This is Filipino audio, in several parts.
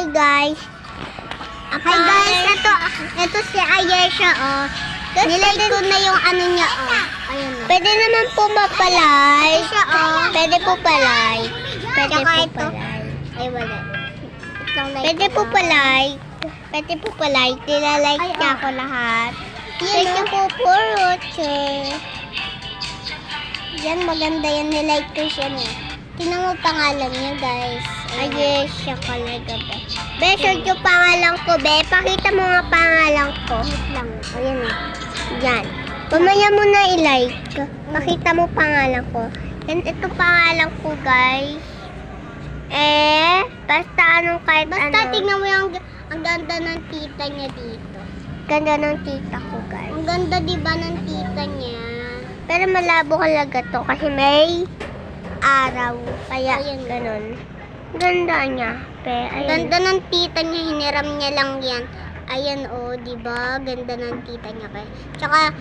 Hi guys. Hi guys, ito si Ayesha, oh. Nilike ko na yung ano niya, oh. Ayun, oh. Pwede naman po mapalike. Pwede po palike. Pwede po palike. Ay, wala. Pwede po palike. Pwede po palike. Nilalike niya ako lahat. Thank you po for watching. Yan, maganda yan. Nilike ko siya niya. Tingnan mo pangalan niya, guys. Ayesha talaga ba? Be, search yung pangalan ko, be. Pakita mo nga pangalan ko. Wait lang. Ayan o. Yan. Pamaya mo na i-like. Pakita mo pangalan ko. And ito pangalan ko, guys. Basta anong kahit ano. Basta tingnan mo yung ang ganda ng tita niya dito. Ganda ng tita ko, guys. Ang ganda, diba, ng tita niya? Pero malabo talaga to kasi may araw. Kaya, ayan, ganun. Ganda niya. Ganda ng tita niya. Hiniram niya lang yan. Ayan, oh, diba? Ganda ng tita niya. Tsaka,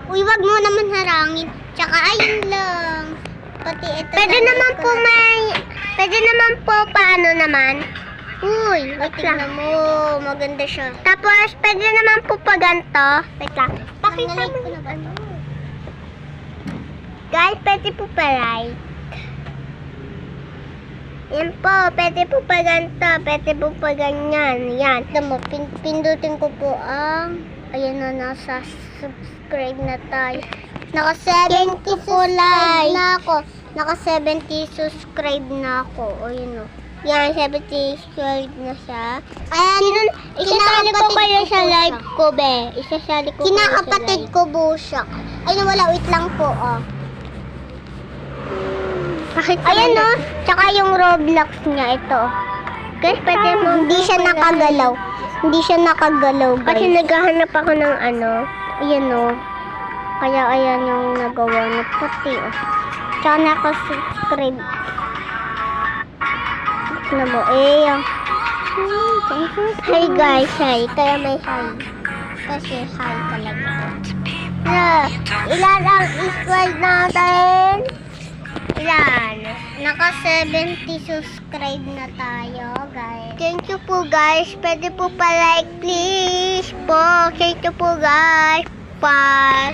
uy, wag mo naman harangin. Tsaka, ayun lang. Pati ito. Pwede naman po, paano naman? Uy, tignan mo. Maganda siya. Tapos, pwede naman po pa ganito. Wait lang. Pakita mo na ba? Guys, pwede po pa like. Yan po, pwede po pa ganito, pwede po pa ganyan. Yan. Tama, pindutin ko po ang, ayan na, nasa subscribe na tayo. Naka 70 po like na ako. Naka 70 subscribe na ako. O yun o. Yan, 70 subscribe na siya. Ayan, isasali ko kayo sa live ko, be. Isasali ko kayo sa live. Kinakapatid ko po siya. Ayun, wala, wait lang po, oh. Ayan o, tsaka yung Roblox niya, ito. Guys, pwede mo, hindi siya nakagalaw. Hindi siya nakagalaw, guys. Kasi naghahanap ako ng ano, ayan o. Kaya ayan yung nagawa na puti o. Tsaka nakasubscribe. Na mo, hi guys, hi. Kaya may hi. Kasi hi talaga. Ilan ang subscribe natin? Ilan? Naka 70 subscribe na tayo, guys. Thank you po, guys. Pwede po pa like, please po. Thank you po, guys. Bye.